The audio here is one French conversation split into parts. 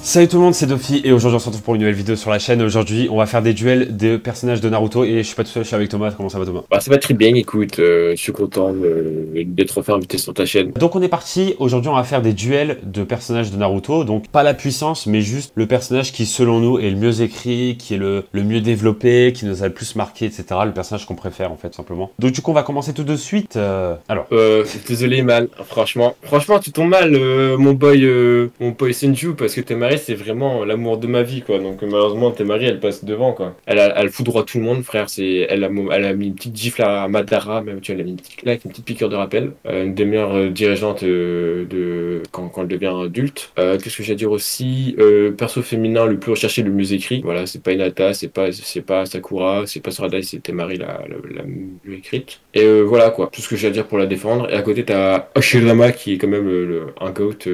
Salut tout le monde, c'est Dofi et aujourd'hui on se retrouve pour une nouvelle vidéo sur la chaîne. Aujourd'hui on va faire des duels de personnages de Naruto et je suis pas tout seul, je suis avec Thomas. Comment ça va Thomas? Bah, ça va très bien, écoute, je suis content d'être enfin invité sur ta chaîne. Donc on est parti, aujourd'hui on va faire des duels de personnages de Naruto. Donc pas la puissance mais juste le personnage qui selon nous est le mieux écrit, qui est le mieux développé, qui nous a le plus marqué, etc. Le personnage qu'on préfère en fait simplement. Donc du coup on va commencer tout de suite. Désolé man, franchement tu tombes mal mon boy Senju, parce que Temari c'est vraiment l'amour de ma vie quoi. Donc malheureusement Temari elle passe devant quoi. Elle foudroie tout le monde frère, elle a mis une petite gifle à Madara, même tu vois, elle a mis une petite claque, une petite piqûre de rappel. Une des meilleures dirigeantes quand elle devient adulte. Qu'est-ce que j'ai à dire aussi, perso féminin le plus recherché, le mieux écrit. Voilà, c'est pas Hinata, c'est pas Sakura, c'est pas Tsuradai, c'est Temari la mieux écrite. Et voilà quoi, tout ce que j'ai à dire pour la défendre. Et à côté t'as Hashirama qui est quand même un GOAT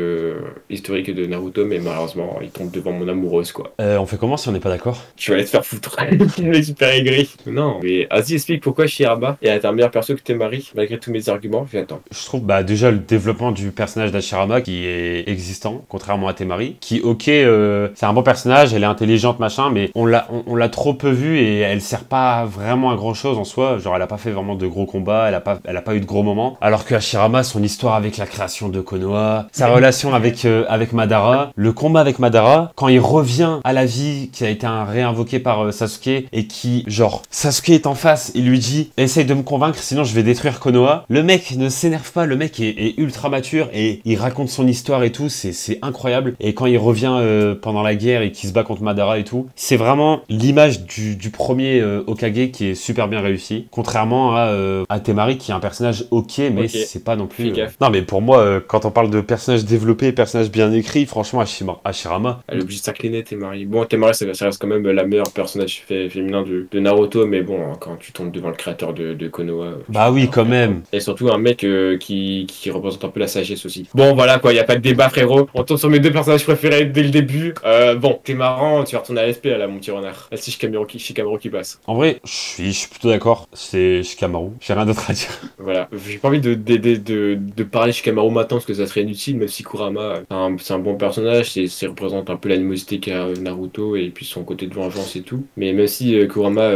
historique de Naruto, mais malheureusement il tombe devant mon amoureuse quoi. On fait comment si on n'est pas d'accord? Tu vas aller te faire foutre. Il est super aigri. Non, mais vas-y explique pourquoi Hashirama est un meilleur perso que Temari, malgré tous mes arguments. J'attends. Je trouve bah déjà le développement du personnage d'Hashirama qui est existant, contrairement à Temari, qui c'est un bon personnage, elle est intelligente machin, mais on l'a trop peu vue et elle sert pas vraiment à grand chose en soi, genre elle a pas fait vraiment de gros combats, elle a pas eu de gros moments, alors que Hashirama, son histoire avec la création de Konoha, sa relation avec Madara, le combat avec Madara, quand il revient à la vie, qui a été réinvoqué par Sasuke, et qui, genre, Sasuke est en face, il lui dit « Essaye de me convaincre, sinon je vais détruire Konoha ». Le mec ne s'énerve pas, le mec est ultra mature, et il raconte son histoire et tout, c'est incroyable. Et quand il revient pendant la guerre et qu'il se bat contre Madara et tout, c'est vraiment l'image du premier Hokage qui est super bien réussi, contrairement à Temari qui est un personnage mais Ok. c'est pas non plus... Fais gaffe. Non mais pour moi, quand on parle de personnages développés, personnages bien écrits, franchement Hashirama... Elle est obligée de s'incliner, Temari. Bon, Temari, ça reste quand même la meilleure personnage féminin de Naruto, mais bon, quand tu tombes devant le créateur de Konoha. Bah oui, quand même. Et surtout un mec qui représente un peu la sagesse aussi. Bon, voilà quoi, y a pas de débat, frérot. On tombe sur mes deux personnages préférés dès le début. Bon, t'es marrant, tu vas retourner à l'SP là, mon petit renard. Là, c'est Shikamaru qui passe. En vrai, je suis plutôt d'accord, c'est Shikamaru. J'ai rien d'autre à dire. Voilà, j'ai pas envie de parler Shikamaru maintenant parce que ça serait inutile, même si Kurama, c'est un bon personnage, c'est représente un peu l'animosité qu'a Naruto et puis son côté de vengeance et tout. Mais même si Kurama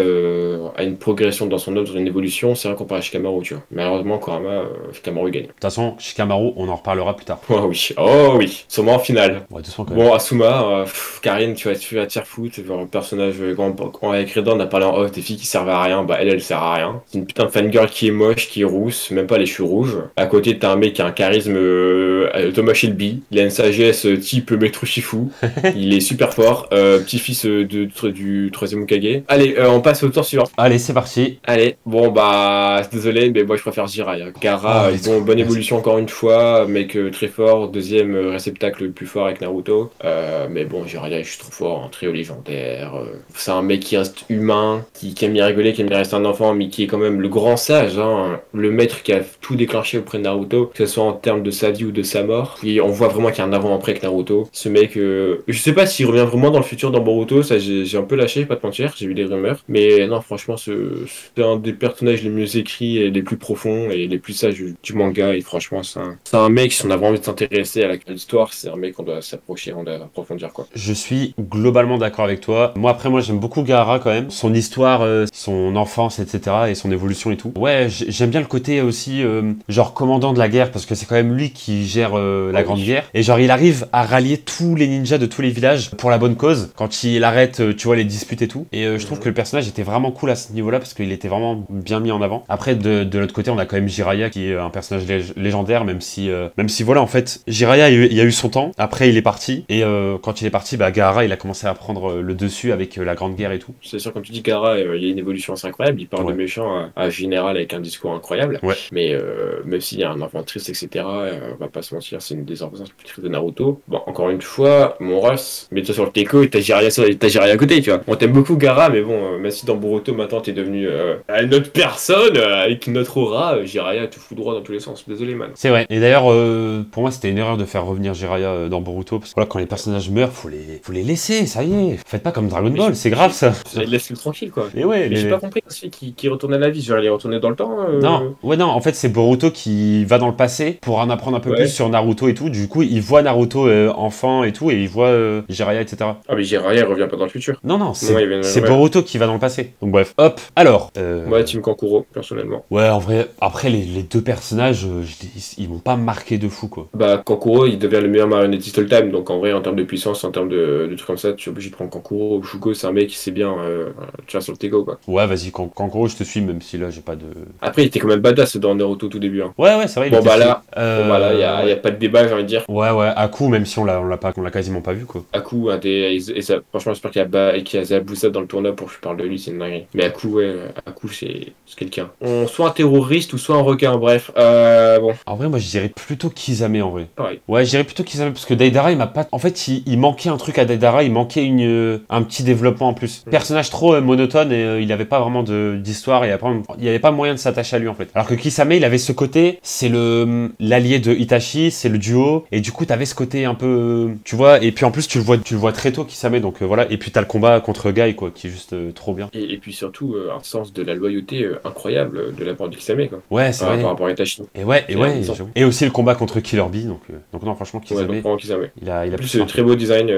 a une progression dans son œuvre, une évolution, c'est vrai comparé à Shikamaru, tu vois. Malheureusement, Shikamaru gagne. De toute façon, Shikamaru, on en reparlera plus tard. Oh oui, sûrement en finale. Ouais, doucement quand même. Bon, Asuma, Karine, tu vas te faire foutre, genre un personnage, quand avec Reda on a parlé en off des filles qui servent à rien, bah elle sert à rien. C'est une putain de fangirl qui est moche, qui est rousse, même pas les cheveux rouges. À côté t'as un mec qui a un charisme Thomas Shelby, il a une sagesse type Maître Shifu, il est super fort, petit-fils du troisième Hokage. Allez, on passe au tour suivant. Allez, c'est parti. Allez, bon bah désolé, mais moi je préfère Jiraiya. Gaara, bonne évolution encore une fois, mec très fort, deuxième réceptacle le plus fort avec Naruto. Mais bon, Jiraiya, je suis trop fort, un trio légendaire. C'est un mec qui reste humain, qui aime bien rigoler, qui aime bien rester un enfant, mais qui est quand même le grand sage, hein, le maître qui a tout déclenché auprès de Naruto, que ce soit en termes de sa vie ou de sa mort. Et on voit vraiment qu'il y a un avant-après avec Naruto. Ce mec, je sais pas s'il revient vraiment dans le futur dans Boruto, ça j'ai un peu lâché, pas de mentir, j'ai vu des rumeurs. Mais non, franchement, c'est un des personnages les mieux écrits et les plus profonds et les plus sages du manga. Et franchement, c'est un mec, si on a vraiment envie de s'intéresser à l'histoire, c'est un mec qu'on doit s'approcher, on doit approfondir quoi. Je suis globalement d'accord avec toi. Moi j'aime beaucoup Gaara quand même. Son histoire, son enfance, etc. et son évolution et tout. Ouais, j'aime bien le côté aussi, genre commandant de la guerre, parce que c'est quand même lui qui gère la grande guerre. Et genre il arrive à rallier tous les ninjas de tous les villages pour la bonne cause, quand il arrête, tu vois, les disputes et tout. Et je trouve que le personnage était vraiment cool à ce niveau-là, parce qu'il était vraiment bien mis en avant. Après, de l'autre côté, on a quand même Jiraiya, qui est un personnage légendaire, même si voilà, en fait, Jiraiya, il a eu son temps. Après, il est parti. Et quand il est parti, bah, Gaara, il a commencé à prendre le dessus avec la Grande Guerre et tout. C'est sûr, comme tu dis, Gaara, il y a une évolution assez incroyable. Il parle de méchant à général avec un discours incroyable. Ouais. Mais même s'il y a un enfant triste, etc., on va pas se mentir, c'est une des enfants les plus tristes de Naruto. Bon, encore une fois, mon Ross, mets-toi sur le Teco et t'as Jiraiya à côté, tu vois. On t'aime beaucoup, Gaara, mais bon, même si dans Boruto, maintenant, t'es devenu une autre personne, avec une autre aura, Jiraiya te fout droit dans tous les sens. Désolé, man. C'est vrai. Et d'ailleurs, pour moi, c'était une erreur de faire revenir Jiraiya dans Boruto, parce que voilà, quand les personnages meurent, faut les laisser, ça y est. Faites pas comme Dragon Ball, c'est grave ça. Laisse-le tranquille, quoi. Et ouais, mais j'ai pas compris celui qui retourne à la vie. Genre, il est retourné dans le temps. Non, en fait, c'est Boruto qui va dans le passé pour en apprendre un peu plus sur Naruto et tout. Du coup, il voit Naruto enfant et tout, et il voit Jiraiya, etc. Ah, mais Jiraiya, il revient pas dans le futur. Non, non, c'est Ouais, il vient- c'est ouais. Boruto qui va dans le passé. Donc bref, hop. Alors, Ouais, Team Kankuro, personnellement. ouais, en vrai, après les deux personnages, ils m'ont pas marqué de fou, quoi. Bah, Kankuro, il devient le meilleur marionnettiste all-time, donc en vrai, en termes de puissance, en termes de trucs comme ça, tu es obligé de prendre Kankuro. Shugo, c'est un mec qui sait bien, tu vois, sur le Tego, quoi. Ouais, vas-y, Kankuro, je te suis, même si là, j'ai pas de... Après, il était quand même badass dans Naruto tout début, hein. Ouais, ouais, c'est vrai, il Bon, était bah stylé. là, y a pas de débat, j'ai envie de dire. Ouais, ouais, Aku, même si on l'a quasiment pas vu, quoi. Aku, franchement, j'espère qu'il y a Zabuza dans le tournoi pour que je parle de lui, c'est une dinguerie. Mais Aku, ouais, Aku, c'est quelqu'un. Soit un terroriste ou soit un requin, bref. Bon, En vrai, moi, je dirais plutôt Kisame, en vrai. pareil. Ouais, je dirais plutôt Kisame, parce que Deidara, il m'a pas... En fait, il manquait un truc à Deidara, il manquait un petit développement en plus. Personnage trop monotone, et il avait pas vraiment d'histoire, et après, il y avait pas moyen de s'attacher à lui, en fait. Alors que Kisame, il avait ce côté, c'est l'allié de Itachi, c'est le duo, et du coup, t'avais ce côté un peu... tu vois, et puis en plus, tu le vois très tôt, Kisame, donc voilà. Et puis t'as le combat contre Guy, quoi, qui est juste trop bien. Et puis surtout, un sens de la loyauté incroyable de la part du Kisame, quoi. Ouais, c'est vrai. Par rapport à Itachi. Et ouais, C'est amusant. j'avoue. Et aussi le combat contre Killer Bee, donc non, franchement, Ouais, Kisame, donc vraiment Kisame. il a En plus plus, marqué. très beau design,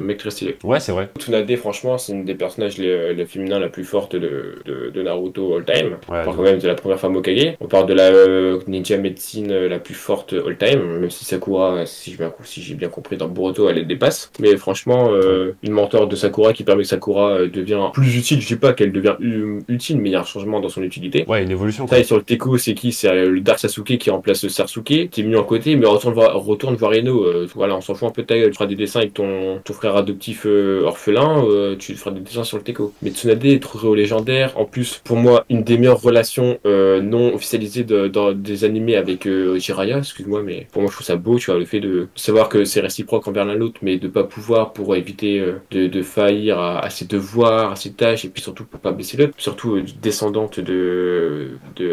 mec très stylé. Ouais, c'est vrai. Tsunade, franchement, c'est une des personnages les féminins la plus forte de Naruto all time. Ouais, On parle quand même de la première femme Hokage. On parle de la ninja médecine la plus forte all time, même si Sakura, si j'ai bien compris, dans Boruto, elle les dépasse. Mais franchement, une mentor de Sakura qui permet que Sakura devient plus utile. Je dis pas qu'elle devient utile, mais il y a un changement dans son utilité. Ouais, une évolution, Ça, quoi. et sur le Teko, c'est qui? C'est le Dark Sasuke qui remplace le Sasuke, qui est mis en côté, mais retourne voir Ino. Voilà, on s'en fout un peu de ta gueule. Tu feras des dessins avec ton frère adoptif orphelin, tu feras des dessins sur le Teko. Mais Tsunade est trop légendaire. En plus, pour moi, une des meilleures relations non officialisées dans des animés avec Jiraiya, excuse-moi, mais pour moi, je trouve ça beau, tu vois, le fait de savoir que c'est réciproque envers l'un l'autre, mais de pas pouvoir pour éviter de faillir à ses devoirs, à ses tâches, et puis surtout pour pas baisser l'autre. Surtout descendante de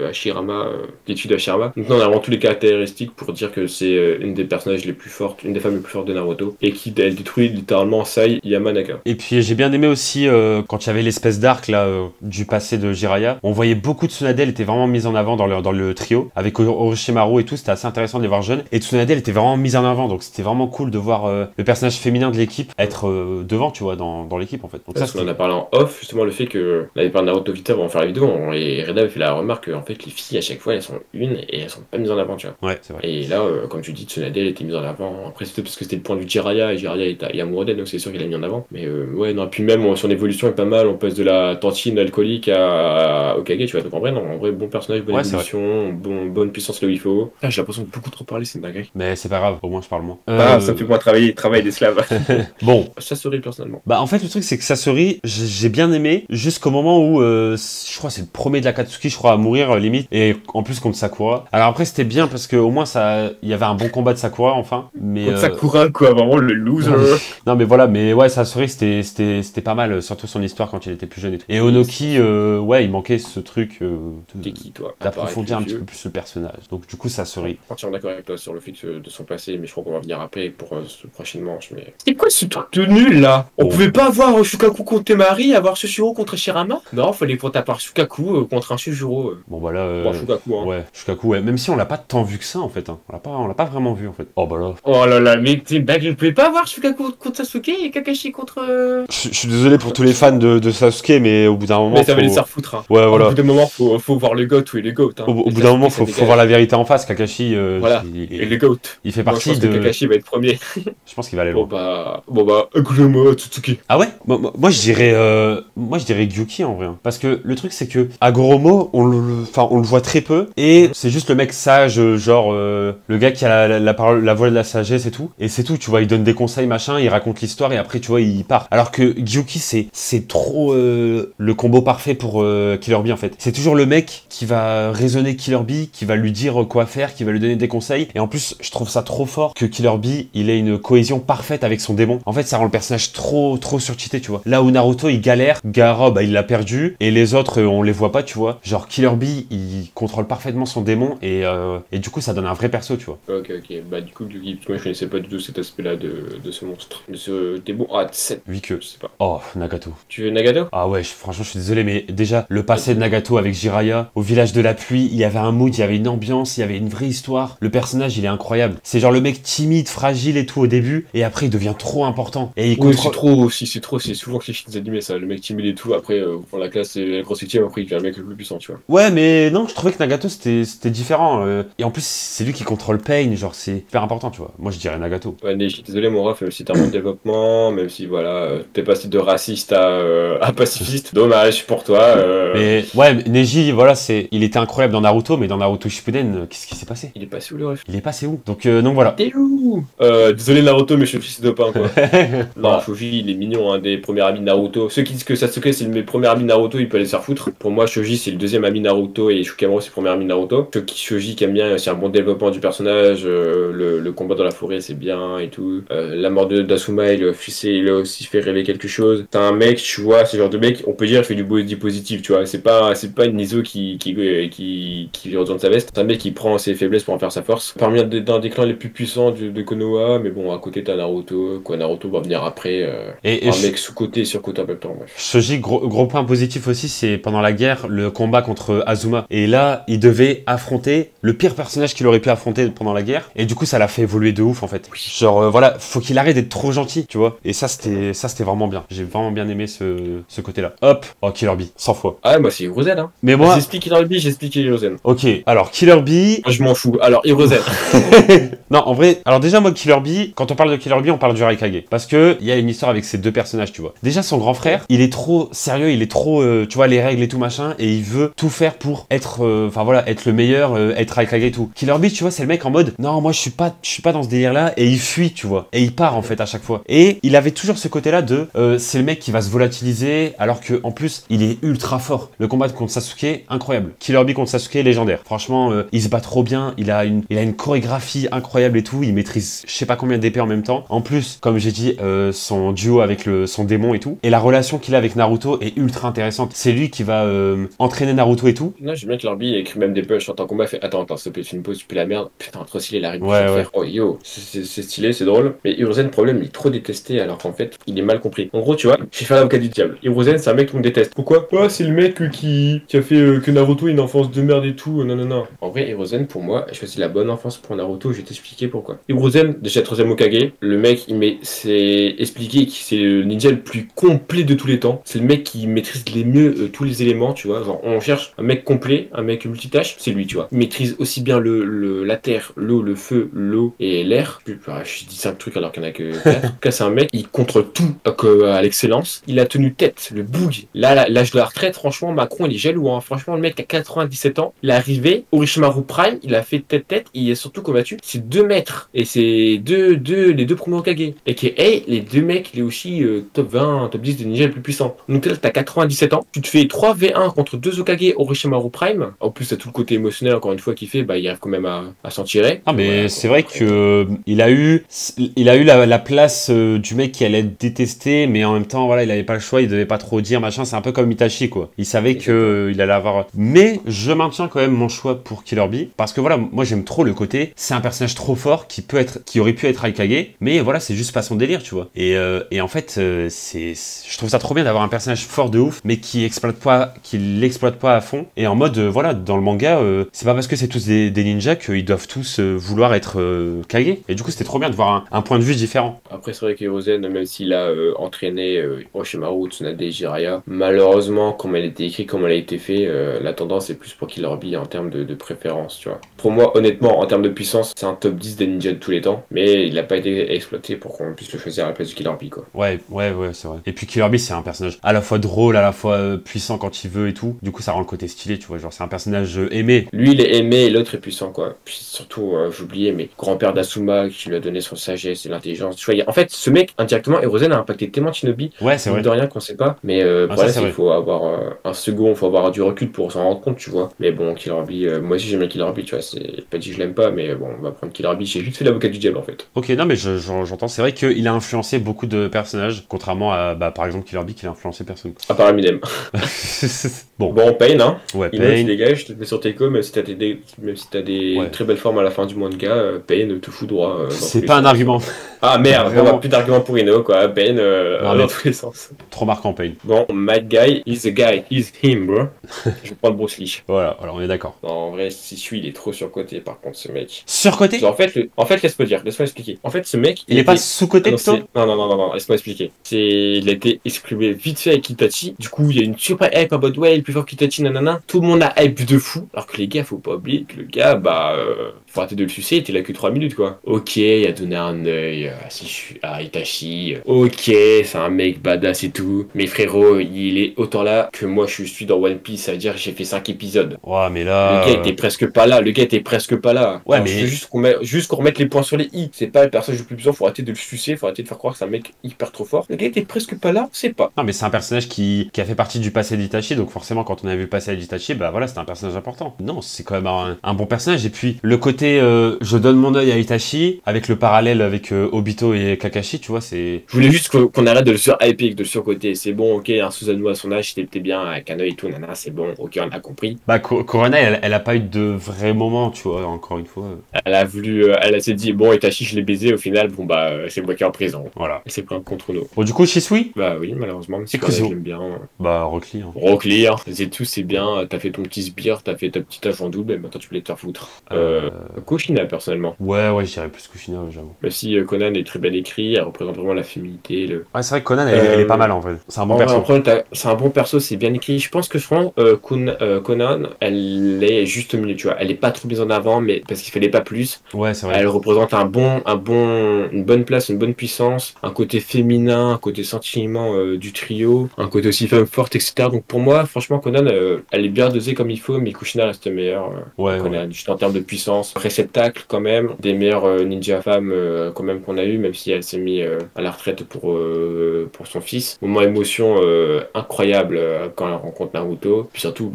Hashirama, d'études Hashirama. Donc, on a vraiment tous les caractéristiques pour dire que c'est une des personnages les plus fortes, une des femmes les plus fortes de Naruto, et qui elle détruit littéralement Sai Yamanaka. Et puis j'ai bien aimé aussi quand il y avait l'espèce d'arc là du passé de Jiraiya. On voyait beaucoup de Tsunade, elle était vraiment mise en avant dans le trio avec Orochimaru et tout. C'était assez intéressant de les voir jeunes. Et Tsunade, elle était vraiment mise en avant, donc c'était vraiment cool de voir le personnage féminin de l'équipe être devant, tu vois, dans l'équipe en fait. Donc Parce qu'on en a parlé en off, justement le fait que là, il parle de Naruto Vita, on va faire la vidéo, et Reda avait fait la remarque que en fait les filles à chaque fois elles sont une et elles sont pas mises en avant, tu vois. ouais, c'est vrai. Et là, comme tu dis, Tsunade elle était mise en avant. Après c'était parce que c'était le point de vue de Jiraiya, et Jiraiya est amoureux d'elle, donc c'est sûr qu'il l'a mis en avant. Mais ouais, non, puis même son évolution est pas mal, on passe de la tantine alcoolique à Hokage, tu vois. Donc en vrai, non, en vrai, bon personnage, bonne Ouais, c'est évolution, bonne puissance là où il faut. Ah, j'ai l'impression de beaucoup trop parler, c'est une dinguerie. Mais c'est pas grave, au moins je parle moins. Ah, ça me fait moins travailler des slaves. Bon. Ça serait personnellement. Bah en fait le truc c'est que Sasori, j'ai bien aimé jusqu'au moment où je crois c'est le premier de la Katsuki je crois à mourir limite et en plus contre Sakura. Alors après c'était bien parce que au moins ça il y avait un bon combat de Sakura enfin mais Contre Sakura quoi, vraiment le loser. non mais voilà mais ouais Sasori c'était pas mal surtout son histoire quand il était plus jeune et tout. Et Onoki ouais il manquait ce truc T'es qui toi? d'approfondir un petit peu plus le personnage. Donc du coup Sasori. Entièrement d'accord avec toi sur le fait de son passé, mais je crois qu'on va venir après pour ce prochaine manche. Mais c'est quoi ce truc de nul là? On pouvait pas avoir Shukaku contre Temari, avoir Sushiro contre Shirama? Non, fallait qu'on tape par Shukaku contre un Shujuro. Bon bah là Bon, Shukaku, hein. ouais Shukaku ouais même si on l'a pas tant vu que ça en fait hein. On l'a pas vraiment vu en fait. Oh bah là. Oh là là, mais t'es bague, vous pouvez pas avoir Shukaku contre Sasuke et Kakashi contre. Je suis désolé pour tous les fans de Sasuke mais au bout d'un moment Mais ça va les faire foutre. Hein. Ouais voilà. Au bout d'un moment, faut voir le GOAT ou les GOAT. Hein. Au bout d'un moment, faut voir la vérité en face. Kakashi, voilà. Et le GOAT. Il fait Moi, partie je pense que Kakashi va être premier. Je pense qu'il va aller loin. Bon bah, Aguruma Tsutsuki. Ah ouais? Moi je dirais Gyuki en vrai. Hein. Parce que le truc c'est que Agoromo, on le voit très peu et c'est juste le mec sage, genre le gars qui a la parole, la voix de la sagesse et tout. Et c'est tout. Tu vois, il donne des conseils machin, il raconte l'histoire et après tu vois il part. Alors que Gyuki c'est trop le combo parfait pour Killer Bee en fait. C'est toujours le mec qui va raisonner Killer Bee, qui va lui dire quoi faire, qui va lui donner des conseils. Et en plus, je trouve ça trop fort que Killer Bee, il ait une cohésion parfaite avec son démon. En fait, ça rend le personnage trop surcheaté, tu vois. Là où Naruto, il galère, Gaara, bah, il l'a perdu, et les autres, on les voit pas, tu vois. Genre, Killer Bee, il contrôle parfaitement son démon, et du coup, ça donne un vrai perso, tu vois. Ok, bah du coup, moi je connaissais pas du tout cet aspect-là de ce monstre. De ce démon. Ah, 7. 8 queues. Je sais pas. Oh, Nagato. Tu veux Nagato? Ah ouais, franchement, je suis désolé, mais déjà, le passé de Nagato avec Jiraiya, au village de la pluie, il y avait un mood, il y avait une ambiance, il y avait une vraie histoire. Le personnage, personnage, il est incroyable. C'est genre le mec timide, fragile et tout au début, et après il devient trop important. Et il Oui, contrôle... c'est souvent cliché des animés ça, le mec timide et tout, après pour la classe c'est la grosse victime, après il devient le mec le plus puissant, tu vois. Ouais, mais non, je trouvais que Nagato c'était différent. Et en plus, c'est lui qui contrôle Pain, genre c'est super important, tu vois. Moi je dirais Nagato. Ouais, Neji, désolé mon ref, même si t'as un bon développement, même si voilà, t'es passé de raciste à pacifiste, dommage pour toi. Mais ouais, Neji, voilà, il était incroyable dans Naruto, mais dans Naruto Shippuden, qu'est-ce qui s'est passé? Il est passé où le ref? Il est passé où? Donc voilà. T'es où? Désolé Naruto, mais je suis fils de pain quoi. Non, Voilà. Shoji, il est mignon, un des premiers amis de Naruto. Ceux qui disent que Sasuke c'est le premier ami de Naruto, il peut aller se faire foutre. Pour moi, Shoji c'est le deuxième ami de Naruto et Shikamaru c'est le premier ami de Naruto. Shoji qui aime bien, c'est un bon développement du personnage, le combat dans la forêt c'est bien et tout. La mort de d'Asuma, il a aussi fait rêver quelque chose. T'as un mec, tu vois, ce genre de mec, on peut dire, il fait du body positif, tu vois. C'est pas une Nizo qui lui retourne sa veste. C'est un mec qui prend ses faiblesses pour en faire sa force. Parmi d'un des clans les plus puissants de Konoha, mais bon, à côté t'as Naruto, quoi. Naruto va venir après. Et Un mec sous-côté et sur-côté en même temps, bref. Shoji, gros point positif aussi, c'est pendant la guerre, le combat contre Azuma. Et là, il devait affronter le pire personnage qu'il aurait pu affronter pendant la guerre. Et du coup, ça l'a fait évoluer de ouf, en fait. Genre, voilà, faut qu'il arrête d'être trop gentil, tu vois. Et ça, c'était vraiment bien. J'ai vraiment bien aimé ce côté-là. Hop, oh, Killer Bee, 100 fois. Ah, moi c'est Hiruzen, hein. Mais moi... J'explique Killer Bee, j'explique Hiruzen. Ok, alors Killer Bee... Moi je m'en fous. Alors, Hiruzen. Non, en vrai, alors déjà, moi, Killer Bee, quand on parle de Killer Bee, on parle du Raikage. Parce que il y a une histoire avec ces deux personnages, tu vois. Déjà, son grand frère, il est trop sérieux, il est trop, tu vois, les règles et tout machin, et il veut tout faire pour être, enfin voilà, être le meilleur, être Raikage et tout. Killer Bee, tu vois, c'est le mec en mode, non, moi, je suis pas dans ce délire-là, et il fuit, tu vois. Et il part, en fait, à chaque fois. Et il avait toujours ce côté-là de, c'est le mec qui va se volatiliser, alors que, en plus, il est ultra fort. Le combat contre Sasuke, incroyable. Killer Bee contre Sasuke, légendaire. Franchement, il se bat trop bien, il a une chorégraphie incroyable et tout, il maîtrise je sais pas combien d'épées en même temps. En plus, comme j'ai dit, son duo avec son démon et tout. Et la relation qu'il a avec Naruto est ultra intéressante. C'est lui qui va entraîner Naruto et tout. Non, j'aime bien que Lorby écrit même des punchs en temps combat. Fait attends, s'il te plaît, tu me poses, tu peux la merde. Putain, trop stylé, il arrive Ouais, à ouais. faire. Oh yo, c'est stylé, c'est drôle. Mais Hiruzen, le problème, il est trop détesté alors qu'en fait, il est mal compris. En gros, tu vois, j'ai fait l'avocat du diable. Hiruzen, c'est un mec qu'on déteste. Pourquoi? Ouais, c'est le mec qui a fait que Naruto ait une enfance de merde et tout. Non, non, non. En vrai, Hiruzen, pour moi, je choisis la bonne enfance pour Naruto. Je vais t'expliquer pourquoi. Hiruzen, déjà 3ème Hokage, le mec, c'est expliqué que c'est le ninja le plus complet de tous les temps. C'est le mec qui maîtrise les mieux tous les éléments, tu vois. Genre, on cherche un mec complet, un mec multitâche, c'est lui, tu vois. Il maîtrise aussi bien la terre, l'eau, le feu, l'eau et l'air. Je dis 5 trucs alors qu'il n'y en a que 4. En tout cas, c'est un mec, il contrôle tout à l'excellence. Il a tenu tête, le boug. Là, l'âge de la retraite, franchement, Macron, il est jaloux, hein. Franchement, le mec a 97 ans. Il est arrivé, Orochimaru Prime, il a fait tête-tête, il est surtout combattu. C'est 2 mètres. Et c'est les deux premiers Hokage. Et que, hey, les deux mecs, il est aussi top 20, top 10 des ninjas les plus puissants. Donc là, t'as 97 ans, tu te fais 3v1 contre 2 Hokage Orochimaru Prime. En plus, t'as tout le côté émotionnel, encore une fois, qu'il fait, bah, il arrive quand même à s'en tirer. Ah, mais Voilà, c'est vrai que il a eu la place du mec qui allait être détesté, mais en même temps, voilà, il avait pas le choix, il devait pas trop dire, machin. C'est un peu comme Itachi, quoi. Il savait que il allait avoir. Mais je maintiens quand même mon choix pour Killer Bee, parce que voilà, moi j'aime trop le côté, c'est un personnage trop fort qui aurait pu être Raikage, mais voilà, c'est juste pas son délire, tu vois. Et en fait, je trouve ça trop bien d'avoir un personnage fort de ouf, mais qui l'exploite pas à fond. Et en mode, voilà, dans le manga, c'est pas parce que c'est tous des ninjas qu'ils doivent tous vouloir être Kage. Et du coup, c'était trop bien de voir un point de vue différent. Après, c'est vrai que Hiruzen, même s'il a entraîné Orochimaru, Tsunade et Jiraiya, malheureusement, comme elle a été écrite, comme elle a été fait, la tendance est plus pour Killer Bee en termes de préférence, tu vois. Pour moi, honnêtement, en termes de puissance, c'est un top 10 des ninjas de tous les temps, mais il n'a pas été exploité pour qu'on puisse le choisir à la place du Killer Bee, quoi. Ouais, c'est vrai. Et puis Killer Bee, c'est un personnage à la fois drôle, à la fois puissant quand il veut et tout. Du coup, ça rend le côté stylé, tu vois. Genre, c'est un personnage aimé. Lui, il est aimé et l'autre est puissant, quoi. Puis surtout, j'oubliais, mais grand-père d'Asuma qui lui a donné son sagesse et l'intelligence. Tu vois, en fait, ce mec, indirectement, Hiruzen a impacté tellement Shinobi, Ouais, c'est vrai. de rien qu'on sait pas. Mais voilà, il faut avoir un second, il faut avoir du recul pour s'en rendre compte, tu vois. Mais bon, Killer Bee, moi aussi j'aime bien Killer Bee, tu vois. C'est pas dit que je l'aime pas, mais bon, on va prendre Killer Bee. J'ai juste fait l'avocat du diable, en fait. Ok, non, mais j'entends. C'est vrai qu'il a influencé beaucoup de personnages, contrairement à, bah, par exemple, Killer Bee, qui a influencé personne. À part Eminem. Bon, Pain, hein. ouais, Ino, tu Pain. dégages, je te mets sur tes coms, même si t'as des Ouais. très belles formes à la fin du manga, Pain te fout droit. Dans C'est tous les pas un sens. argument. Ah merde, Vraiment. on a plus d'arguments pour Ino, quoi. Pain Non, dans mais- tous les sens. Trop marquant, Pain. Bon, Mad Guy, he's the guy, he's him, bro. Je vais prendre Bruce Lee. Voilà, alors on est d'accord. Non, en vrai, si celui il est trop surcoté, par contre, ce mec. mec. Surcoté? Genre, en fait, laisse-moi expliquer. En fait, ce mec, Il est pas sous-coté plutôt? Non, laisse-moi expliquer. Il a été exclu vite fait avec Itachi. Du coup, il y a une super hype en mode ouais, il est plus fort qu'Itachi, nanana. Tout le monde a hype de fou. Alors que les gars, faut pas oublier que le gars, faut arrêter de le sucer, il était là que 3 minutes, quoi. Ok, il a donné un œil à Itachi. Ok, c'est un mec badass et tout. Mais frérot, il est autant là que moi, je suis dans One Piece. Ça veut dire que j'ai fait 5 épisodes. Ouais, mais Le là. gars était presque pas là. Le gars était presque pas là. Ouais, Genre, mais. je veux juste qu'on remette les points sur les i. C'est pas le personnage le plus puissant. Faut arrêter de le sucer. Faut arrêter de faire croire que c'est un mec hyper trop fort. Le gars était presque pas là. C'est pas. Non, mais c'est un personnage qui a fait partie du passé d'Itachi, donc forcément, quand on a vu le passé d'Itachi, bah voilà, c'était un personnage important. Non, c'est quand même un bon personnage. Et puis, le côté je donne mon œil à Itachi, avec le parallèle avec Obito et Kakashi, tu vois, c'est. Je voulais juste qu'on arrête de le sur-hyper, de le surcoter. C'est bon, ok, un Susanoo à son âge, c'était bien avec un œil et tout, nana, c'est bon, ok, on a compris. Bah, Korona, elle a pas eu de vrai moment, tu vois, encore une fois. Elle s'est dit, bon, Itachi, je l'ai baisé, au final, bon, c'est moi qui est en prison. Voilà. Elle s'est pris un contre nous. Bon, du coup, Shisui? Bah oui, malheureusement, C'est je Kuzo. l'aime bien. Bah, Rock Lee. Hein. Rock Lee, c'est tout, c'est bien. T'as fait ton petit sbire, t'as fait ta petite âge en double, et maintenant tu voulais te faire foutre. Kushina, personnellement. Ouais, je dirais plus Kushina, j'avoue. Même si Conan est très bien écrit, elle représente vraiment la féminité. Ouais, c'est vrai que Conan, elle est pas mal en vrai. C'est un bon perso. C'est un bon perso, c'est bien écrit. Je pense que franchement, Conan, elle est juste au milieu, tu vois. Elle est pas trop mise en avant, mais parce qu'il fallait pas plus. Ouais, c'est vrai. Elle représente une bonne place, une bonne puissance, un côté féminin, un côté sentiment du trio, un côté aussi femme forte, etc. Donc pour moi, franchement, Conan, elle est bien dosée comme il faut, mais Kushina reste meilleure. Conan, juste en termes de puissance, réceptacle quand même, des meilleures ninja femmes quand même qu'on a eu, même si elle s'est mise à la retraite pour son fils. Moment émotion incroyable quand elle rencontre Naruto. Puis surtout,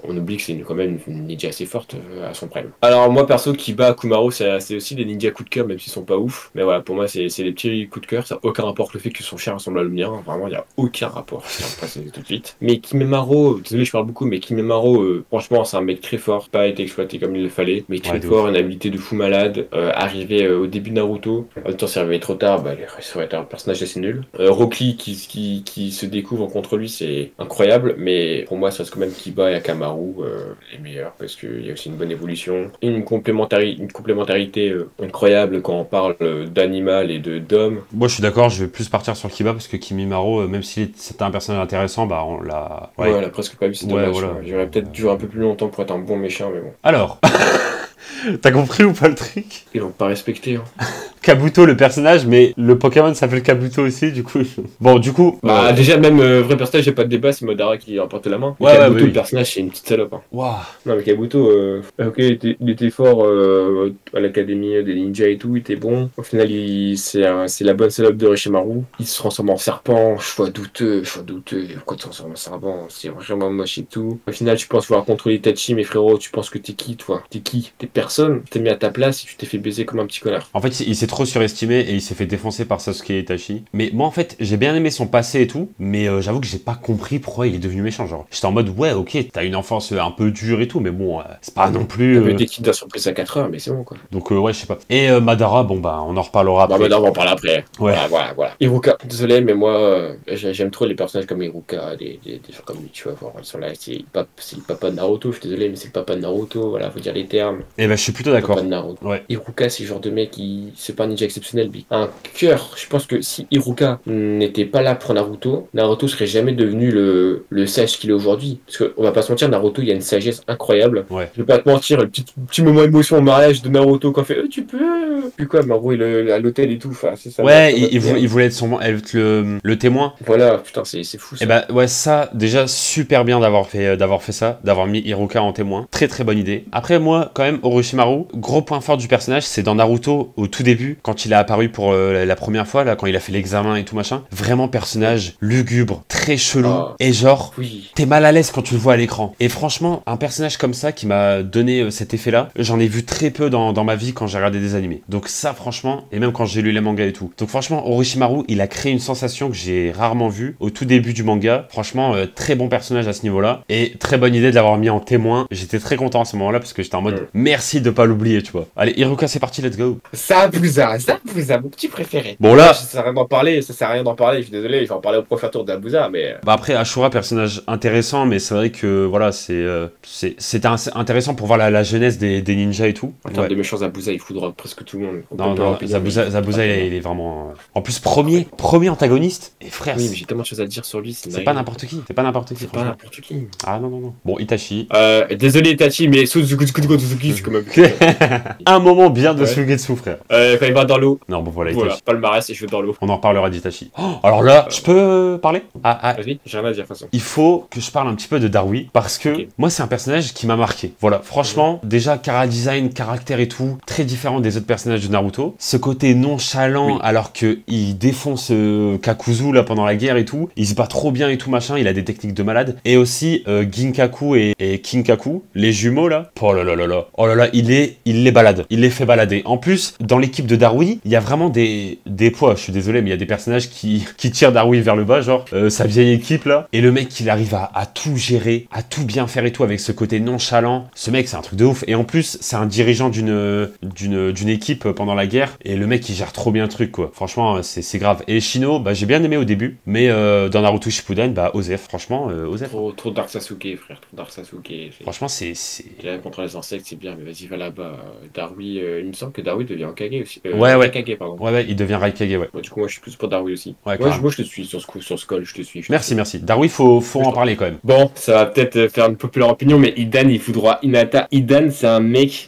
on oublie que c'est quand même une ninja assez forte à son prime. Alors moi perso, Kiba, Kumaru, c'est aussi des ninjas coup de cœur, même s'ils sont pas ouf. Mais voilà, pour moi, c'est des petits coups de cœur. Ça n'a aucun rapport avec le fait que son chien ressemble à le mien. Vraiment, il n'y a aucun rapport. Je tiens à le préciser tout de suite. Mais Kimimaro, désolé, je parle beaucoup, mais Kimimaro, franchement, c'est un mec très fort. Pas été exploité comme il le fallait, mais très fort, une habilité de fou malade. Arrivé au début de Naruto. En même temps, s'il arrivé trop tard, ça aurait été un personnage assez nul. Rock Lee qui se découvre contre lui, c'est incroyable. Mais pour moi, ça reste quand même Kiba et Akamaru les meilleurs, parce qu'il y a aussi une bonne évolution, une complémentarité incroyable quand on parle d'animal et d'homme. Moi, je suis d'accord, je vais plus partir sur Kiba parce que Kimimaro, même si c'était un personnage intéressant, on l'a. Ouais, on l'a presque pas vu, c'est dommage. Voilà. J'aurais peut-être duré un peu plus longtemps pour être un bon méchant, mais bon. Alors, t'as compris ou pas le truc? Ils l'ont pas respecté. Kabuto, le personnage, mais le Pokémon s'appelle Kabuto aussi, du coup. Bon, du coup. Déjà, même vrai personnage, j'ai pas de débat, c'est Madara qui remporte la main. Kabuto, le personnage, c'est une petite salope. Wow. Non, mais Kabuto, ok, il était fort à l'académie des ninjas et tout, il était bon. Au final, c'est la bonne salope de Orochimaru. Il se transforme en serpent, choix douteux. Pourquoi tu te transformes en serpent? C'est vraiment moche et tout. Au final, tu penses pouvoir contrôler Itachi, mais frérot, tu penses que t'es qui, toi? T'es qui? T'es personne. Tu t'es mis à ta place et tu t'es fait baiser comme un petit connard. En fait, il s'est trop surestimé et il s'est fait défoncer par Sasuke et Itachi. Mais moi, en fait, j'ai bien aimé son passé et tout, mais j'avoue que j'ai pas compris pourquoi il est devenu méchant. Genre, j'étais en mode, ouais, ok, t'as une enfance un peu dure et tout, mais bon, c'est pas non plus. T'as eu des kids surprise à 4 heures, mais c'est bon, quoi. Donc, ouais, je sais pas. Et Madara, on en reparlera après. Madara, on en parle après. Ouais. Voilà. Iruka, désolé, mais moi, j'aime trop les personnages comme Iruka, des gens comme lui, tu vois. Ils sont là, c'est le papa de Naruto, je suis désolé, mais c'est le papa de Naruto, voilà, faut dire les termes. Et je suis plutôt d'accord. Ouais. Iruka, c'est le genre de mec c'est pas un ninja exceptionnel, lui. Un cœur, je pense que si Iruka n'était pas là pour Naruto serait jamais devenu le sage qu'il est aujourd'hui. Parce qu'on va pas se mentir, Naruto, il y a une sagesse incroyable. Ouais. Je vais pas te mentir, le petit moment émotion au mariage de Naruto quand il fait tu peux. Puis quoi, Maru il est à l'hôtel et tout, enfin, c'est ça. Ouais, il voulait être le témoin. Voilà, putain, c'est fou ça. Et ouais, ça, déjà, super bien d'avoir fait ça, d'avoir mis Iruka en témoin. Très très bonne idée. Après, moi, quand même, Orochimaru, gros point fort du personnage, c'est dans Naruto, au tout début, quand il a apparu pour la première fois, là, quand il a fait l'examen et tout machin. Vraiment personnage lugubre, très chelou. Et genre, t'es mal à l'aise quand tu le vois à l'écran. Et franchement, un personnage comme ça qui m'a donné cet effet-là, j'en ai vu très peu dans ma vie quand j'ai regardé des animés. Donc ça, franchement, et même quand j'ai lu les mangas et tout. Donc franchement, Orochimaru, il a créé une sensation que j'ai rarement vue au tout début du manga. Franchement, très bon personnage à ce niveau-là. Et très bonne idée de l'avoir mis en témoin. J'étais très content à ce moment-là parce que j'étais en mode merci de pas l'oublier, tu vois. Allez, Iruka, c'est parti, let's go. Sabuza. Zabuza, mon petit préféré. Bon là, Ça sert à rien d'en parler, ça sert à rien d'en parler, je suis désolé, il faut en parler au prochain tour de Zabuza, mais... bah après Ashura, personnage intéressant, mais c'est vrai que voilà, c'était intéressant pour voir la jeunesse des ninjas et tout. En termes de méchants, Zabuza, il foudra presque tout le monde. Non, Zabuza il est vraiment... En plus, premier antagoniste, et frère, oui, mais j'ai tellement de choses à dire sur lui, c'est pas n'importe qui, C'est pas n'importe qui. Ah non. Bon, Itachi. Désolé Itachi, mais Suzuki, c'est quand même... Un moment bien de Sugetsu, frère. Quand il va dans l'eau. Non, bon voilà, Voilà, Itachi. palmarès et je vais dans l'eau. On en reparlera d'Itachi. Oh, alors là, je peux parler? Vas-y, j'ai rien à dire de toute façon. Il faut que je parle un petit peu de Darui, parce que moi, c'est un personnage qui m'a marqué. Voilà, franchement, déjà, design, caractère et tout, très différent des autres personnages de Naruto. Ce côté nonchalant, alors qu'il défonce Kakuzu, là, pendant la guerre et tout. Il se bat trop bien et tout, machin, il a des techniques de malade. Et aussi, Ginkaku et Kinkaku, les jumeaux, là. Oh là là, il les balade. Il les fait balader. En plus, dans l'équipe de Darui, il y a vraiment des poids. Je suis désolé, mais il y a des personnages qui tirent Darui vers le bas, genre sa vieille équipe là. Et le mec, il arrive à tout gérer, à tout bien faire et tout avec ce côté nonchalant. Ce mec, c'est un truc de ouf. Et en plus, c'est un dirigeant d'une équipe pendant la guerre. Et le mec, il gère trop bien le truc, quoi. Franchement, c'est grave. Et Shino, bah, j'ai bien aimé au début, mais dans Naruto Shippuden, bah, Osef, franchement, Osef. Trop Dark Sasuke, frère. Trop Dark Sasuke. Franchement, c'est... Là, contre les insectes, c'est bien, mais vas-y, va là-bas. Darui, il me semble que Darui devient Hokage aussi. Ouais. Raikage, pardon. Ouais, il devient Raikage, ouais. Du coup, moi, je suis plus pour Darui aussi. Ouais, moi, je te suis sur ce call, je te suis. Merci. Darui, faut en parler quand même. Bon, ça va peut-être faire une populaire opinion, mais Idan, il fout droit Hinata. Idan, c'est un mec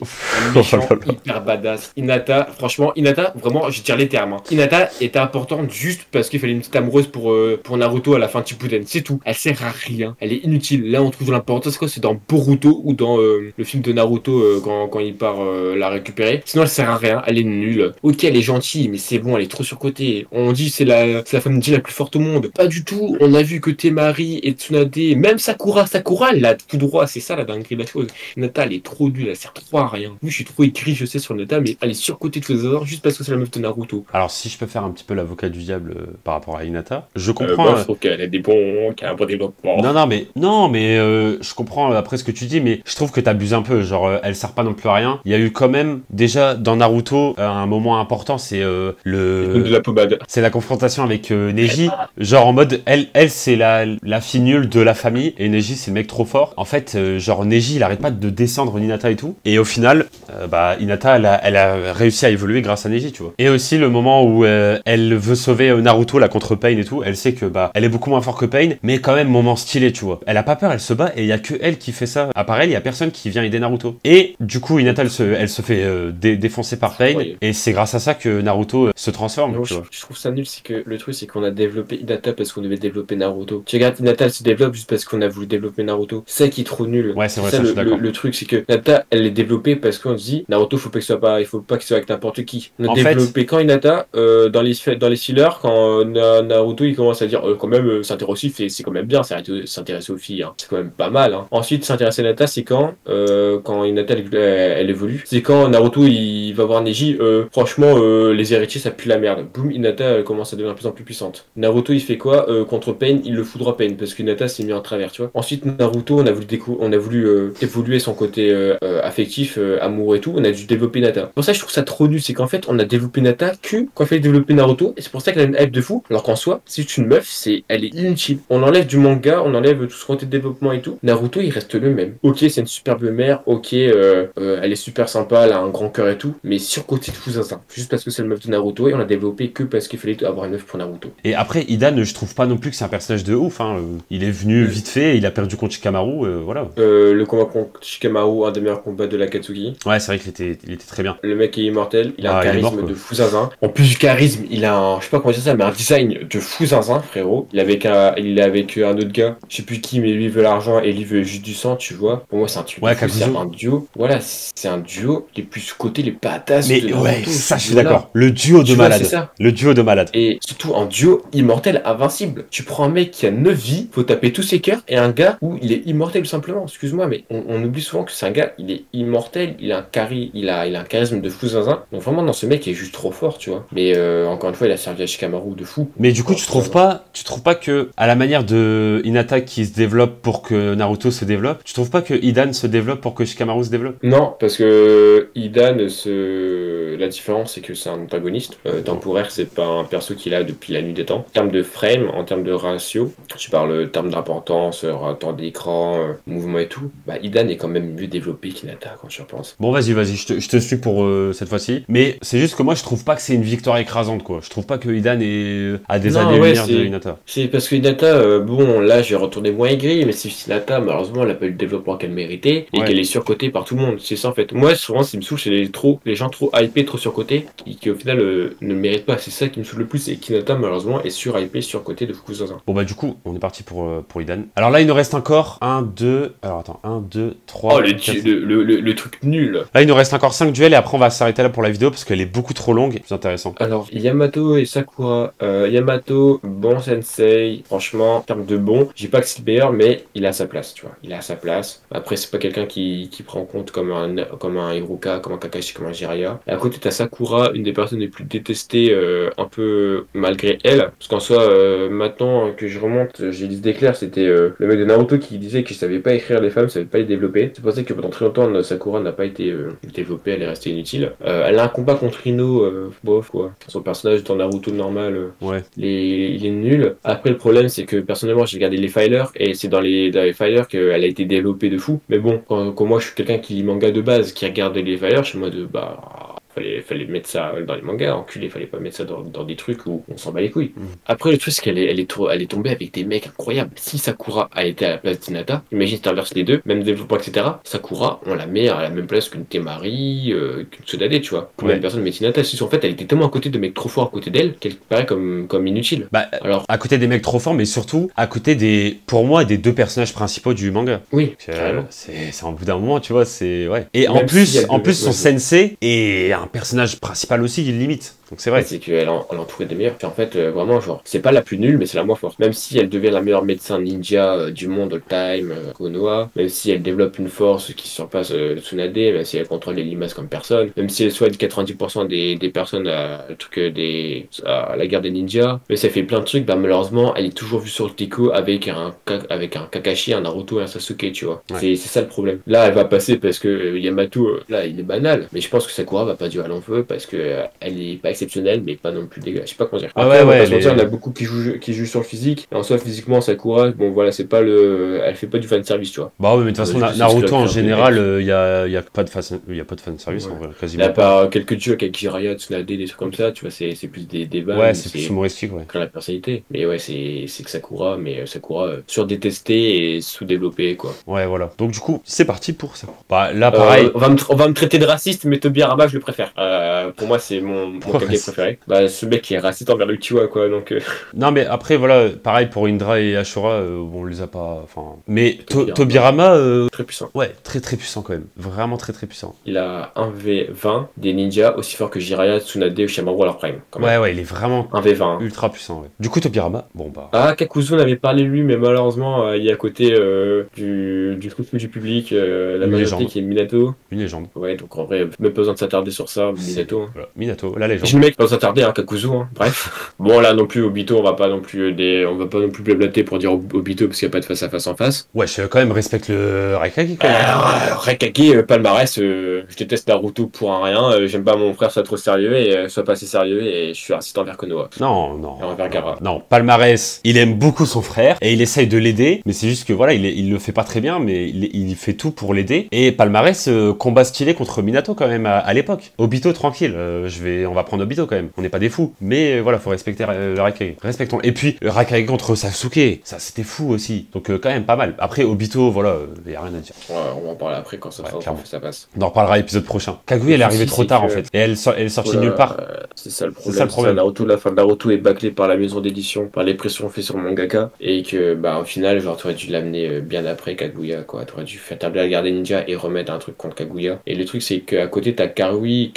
méchant, hyper badass. Hinata, franchement, vraiment, je tire les termes. Hein. Hinata était importante juste parce qu'il fallait une petite amoureuse pour Naruto à la fin de Shippuden. C'est tout. Elle sert à rien. Elle est inutile. Là, on trouve l'importance, c'est dans Boruto ou dans le film de Naruto quand il part la récupérer. Sinon, elle sert à rien. Elle est nulle. Ok, elle est gentille, mais c'est bon, elle est trop surcotée. On dit c'est la femme ninja la plus forte au monde. Pas du tout. On a vu que Temari et Tsunade, même Sakura, elle a tout droit. C'est ça la dinguerie de la chose. Hinata, elle est trop nulle. Elle sert trop à rien. Oui, je suis trop écrit, je sais, sur Hinata, mais elle est surcotée de tous les autres juste parce que c'est la meuf de Naruto. Alors, si je peux faire un petit peu l'avocat du diable par rapport à Hinata, je comprends. Je trouve qu'elle a qu'elle a un bon développement. Non, mais je comprends après ce que tu dis, mais je trouve que t'abuses un peu. Genre, elle sert pas non plus à rien. Il y a eu quand même, déjà, dans Naruto, un moment important, c'est de la pommade. C'est la confrontation avec Neji. Genre, en mode, elle c'est la fille nulle de la famille, et Neji, c'est le mec trop fort. En fait, genre, Neji, il arrête pas de descendre Hinata et tout. Et au final, Hinata, elle a réussi à évoluer grâce à Neji, tu vois. Et aussi, le moment où elle veut sauver Naruto, là, contre Pain et tout, elle sait que, elle est beaucoup moins fort que Pain, mais quand même, moment stylé, tu vois. Elle a pas peur, elle se bat, et il y a que elle qui fait ça. À part elle, il y a personne qui vient aider Naruto. Et du coup, Hinata, elle se fait défoncer par Pain, et c'est grâce à ça que Naruto se transforme. Non, je trouve ça nul, c'est que le truc, c'est qu'on a développé Hinata parce qu'on devait développer Naruto. Tu regardes, Hinata, elle se développe juste parce qu'on a voulu développer Naruto. C'est ça qui est trop nul. Ouais, c'est vrai, ça, je suis d'accord. Le truc, c'est que Hinata, elle est développée parce qu'on se dit, Naruto, il faut pas qu'il soit avec n'importe qui. On a développé quand Hinata, dans les fillers, quand Naruto, il commence à dire, quand même, s'intéresser aux filles, c'est quand même bien, s'intéresser aux filles, hein. C'est quand même pas mal, hein. Ensuite, s'intéresser à Hinata, c'est quand Hinata, elle évolue. C'est quand Naruto, il va voir Neji, franchement, les héritiers, ça pue la merde. Boum, Hinata commence à devenir de plus en plus puissante. Naruto, il fait quoi contre Pain? Il le foudra Pain parce que Hinata s'est mis en travers, tu vois. Ensuite, Naruto, on a voulu évoluer son côté affectif, amour et tout. On a dû développer Hinata. Pour ça, je trouve ça trop nul, c'est qu'en fait, on a développé Hinata que quand il fallait développer Naruto, et c'est pour ça qu'elle a une hype de fou. Alors qu'en soi, c'est juste une meuf, elle est inutile. On enlève du manga, on enlève tout ce côté de développement et tout. Naruto, il reste le même. Ok, c'est une superbe mère. Ok, elle est super sympa, elle a un grand cœur et tout, mais surcoté de fou zinzin. Juste parce que c'est le meuf de Naruto et on l'a développé que parce qu'il fallait avoir une meuf pour Naruto. Et après, Idan, je trouve pas non plus que c'est un personnage de ouf, hein. Il est venu vite fait, il a perdu contre Shikamaru, voilà. Le combat contre Shikamaru, un des meilleurs combats de l'Akatsuki. Ouais, c'est vrai qu'il était très bien. Le mec est immortel, il a un charisme de fou zinzin. En plus du charisme, il a un, je sais pas comment dire ça, mais un design de fou zinzin, frérot. Il est avec un autre gars, je sais plus qui, mais lui il veut l'argent et lui veut juste du sang, tu vois. Pour moi, c'est un truc. Ouais, c'est un duo. Voilà, c'est un duo les plus côté les badass. Mais ouais, ça, je suis d'accord. Le duo de malade. Le duo de malade. Et surtout un duo immortel, invincible. Tu prends un mec qui a 9 vies, faut taper tous ses cœurs, et un gars où il est immortel tout simplement. Excuse-moi, mais on oublie souvent que c'est un gars, il est immortel, il a un charisme de fou zinzin. Donc vraiment, dans ce mec, il est juste trop fort, tu vois. Mais encore une fois, il a servi à Shikamaru de fou. Mais du coup, tu trouves pas que, à la manière de Hinata qui se développe pour que Naruto se développe, tu trouves pas que Idan se développe pour que Shikamaru se développe? Non, parce que Idan différence, c'est que c'est un antagoniste. Temporaire, c'est pas un perso qu'il a depuis la nuit des temps. En termes de frame, en termes de ratio, tu parles en termes d'importance, temps d'écran, mouvement et tout, bah Idan est quand même mieux développé qu'Hinata quand tu repenses. Bon, vas-y, je te suis pour cette fois-ci. Mais c'est juste que moi, je trouve pas que c'est une victoire écrasante, quoi. Je trouve pas que Idan a des Non, ouais, années-lumière de Hinata. c'est parce que Hinata, bon, là, j'ai retourné moins aigri, mais c'est juste Hinata, malheureusement, elle a pas eu le développement qu'elle méritait et Ouais. qu'elle est surcotée par tout le monde. C'est ça, en fait. Moi, souvent, ce qui me saoule, c'est les gens trop hypés, trop surcotés, qui au final ne le méritent pas. C'est ça qui me saoule le plus, c'est qu'Hinata, malheureusement, est surhypé, surcoté de Fukuzawa. Bon, bah, du coup, on est parti pour Idan. Alors là, il nous reste encore 1, 2. Alors attends, 1, 2, 3. Oh, 4. le truc nul. Là, il nous reste encore 5 duels et après, on va s'arrêter là pour la vidéo parce qu'elle est beaucoup trop longue. C'est intéressant. Alors, Yamato et Sakura. Yamato, bon sensei. Franchement, en termes de bon, j'ai pas que c'est le meilleur, mais il a sa place, tu vois. Il a sa place. Après, c'est pas quelqu'un qui prend en compte comme un Hiruka, comme un Kakashi, comme un Jiraiya. Et à côté, t'as Sakura, une des personnes les plus détestées, un peu malgré elle. Parce qu'en soi, maintenant que je remonte, j'ai l'idée claire, c'était le mec de Naruto qui disait qu'il savait pas écrire les femmes, savait pas les développer. C'est pour ça que pendant très longtemps, Sakura n'a pas été développée, elle est restée inutile. Elle a un combat contre Ino, bof quoi. Son personnage dans Naruto normal, Ouais. il est nul. Après, le problème, c'est que personnellement, j'ai regardé les filers et c'est dans les filers qu'elle a été développée de fou. Mais bon, quand moi, je suis quelqu'un qui lit manga de base, qui regarde les filers, je suis en mode bah. Fallait mettre ça dans les mangas, enculé, fallait pas mettre ça dans des trucs où on s'en bat les couilles. Après, le truc, c'est elle est tombée avec des mecs incroyables. Si Sakura a été à la place d'Hinata, imagine si t'inverses les deux, même développement, etc. Sakura, on la met à la même place qu'une Temari, qu'une Tsunade, tu vois. Combien de personnes mettent Hinata? Si en fait, elle était tellement à côté de mecs trop forts à côté d'elle, qu'elle paraît comme inutile. Bah, alors, à côté des mecs trop forts, mais surtout à côté pour moi, des deux personnages principaux du manga. oui, carrément. C'est en bout d'un moment, tu vois, c'est ouais. Et Même en plus, son sensei est un personnage principal aussi, limite. Donc c'est vrai. C'est qu'elle entourait des meilleurs. Puis en fait, vraiment, genre, c'est pas la plus nulle, mais c'est la moins forte. Même si elle devient la meilleure médecin ninja du monde all-time, Konoha, même si elle développe une force qui surpasse Tsunade, même si elle contrôle les limaces comme personne, même si elle soigne 90% des personnes à la guerre des ninjas, mais ça fait plein de trucs, bah malheureusement, elle est toujours vue sur le Tiko avec un Kakashi, un Naruto et un Sasuke, tu vois. Ouais. C'est ça le problème. Là, elle va passer parce que Yamato, là, il est banal, mais je pense que Sakura va pas durer à long feu parce que elle est pas exceptionnelle, mais pas non plus dégueulasse. Je sais pas comment dire. Après, on va pas se mentir, il y en a beaucoup qui jouent sur le physique. Et en soi, physiquement, Sakura, bon voilà, c'est pas elle fait pas du fan service, tu vois. Bah ouais, mais de toute façon, Naruto en général, il y a pas de fan service, Ouais. en vrai, Il y quasiment a pas quelques jeux avec Jiraiya, Tsunade, des trucs comme ça, tu vois, c'est plus des vannes. Ouais, c'est plus humoristique, ouais. La personnalité. Mais ouais, c'est que Sakura, mais Sakura surdétesté et sous-développé, quoi. Ouais, voilà. Donc du coup, c'est parti pour ça. Bah là, pareil. On va me traiter de raciste, mais Tobirama, je le préfère. Pour moi, c'est mon Kage préféré. Bah, ce mec qui est raciste envers le Uchiwa, quoi, donc... Non, mais après, voilà, pareil pour Indra et Ashura, on les a pas... Enfin... Mais Tobirama. Tobirama... Très puissant. Ouais, très très puissant quand même. Vraiment très très puissant. Il a 1v20 des ninjas aussi fort que Jiraiya, Tsunade ou Shamaru à leur prime. Quand même. Ouais, il est vraiment 1v20. ultra puissant, ouais. Du coup, Tobirama, bon bah... Ah, Kakuzu, on avait parlé de lui, mais malheureusement, il est à côté du truc du public, la Une majorité légende. qui est Minato. Une légende. Ouais, donc en vrai, même pas besoin de s'attarder sur ça, Minato. Hein. Voilà, Minato, la légende. J'ai le mec, pas s'attarder, hein, Kakuzu, hein. Bref. Bon, là non plus, Obito, on va pas non plus blablater pour dire Obito parce qu'il n'y a pas de face à face en face. Ouais, je quand même respecte le Raikage quand même. Raikage, palmarès, je déteste Naruto pour un rien, j'aime pas mon frère soit trop sérieux et soit pas assez sérieux et je suis raciste envers Konoha. Non. Et envers Gaara. Non, palmarès, il aime beaucoup son frère et il essaye de l'aider, mais c'est juste que voilà, il le fait pas très bien, mais il fait tout pour l'aider. Et palmarès, combat stylé contre Minato quand même à l'époque. Obito, tranquille, on va prendre Obito quand même. On n'est pas des fous, mais voilà, faut respecter le Raikage. Respectons. Et puis Raikage contre Sasuke, ça c'était fou aussi. Donc quand même pas mal. Après Obito, voilà, y a rien à dire. Ouais, on va en parler après quand ça passe. On en reparlera l'épisode prochain. Kaguya, elle est arrivée trop tard en fait, et elle est sortie de nulle part. C'est ça le problème. La fin de Naruto est bâclée par la maison d'édition, par les pressions faites sur le mangaka, et que bah au final, genre t'aurais dû l'amener bien après Kaguya, quoi. T'aurais dû faire tabler la garde des ninjas et remettre un truc contre Kaguya. Et le truc c'est qu'à côté t'as Karui,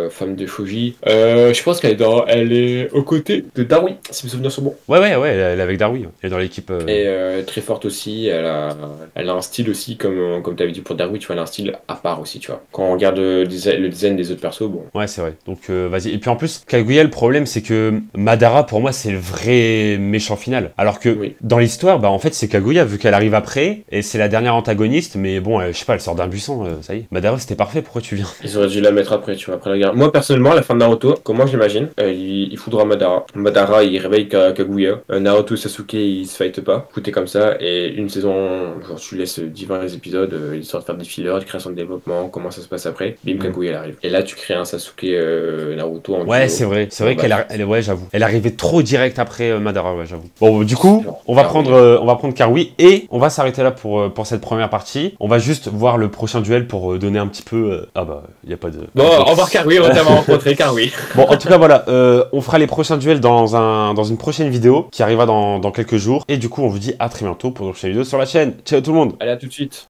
femme de Shoji, Je pense elle est aux côtés de Darui, si mes souvenirs sont bons. Ouais, elle est avec Darui. Elle est dans l'équipe. Et très forte aussi, elle a un style aussi, comme tu avais dit pour Darui, tu vois, elle a un style à part aussi, tu vois. Quand on regarde le design des autres persos, bon. Ouais, c'est vrai. Donc, vas-y. Et puis en plus, Kaguya, le problème, c'est que Madara, pour moi, c'est le vrai méchant final. Alors que Oui. dans l'histoire, bah en fait, c'est Kaguya, vu qu'elle arrive après, et c'est la dernière antagoniste, mais bon, je sais pas, elle sort d'un buisson, ça y est. Madara, c'était parfait, pourquoi tu viens? Ils auraient dû la mettre après, tu vois, après la guerre. Moi, personnellement, à la fin de Naruto, comment je l'imagine, il foudra Madara. Madara, il réveille Kaguya. Naruto, Sasuke, ils se fightent pas. Tout est comme ça. Et une saison, genre, tu laisses 10-20 épisodes, histoire de faire des fillers, de création de développement, comment ça se passe après. Bim, Kaguya, elle arrive. Et là, tu crées un Sasuke Naruto en Ouais, duo. c'est vrai. C'est vrai Bah, ouais, j'avoue. Elle arrivait trop direct après Madara, ouais, j'avoue. Bon, du coup, genre, on va Kaguya. prendre Karui et on va s'arrêter là pour cette première partie. On va juste voir le prochain duel pour donner un petit peu. Ah bah, il y a pas de. Bon, au revoir Kaguya, on t'a rencontré Kaguya. Bon, en tout cas, voilà. On fera les prochains duels dans une prochaine vidéo qui arrivera dans quelques jours. Et du coup, on vous dit à très bientôt pour une prochaine vidéo sur la chaîne. Ciao tout le monde. Allez, à tout de suite.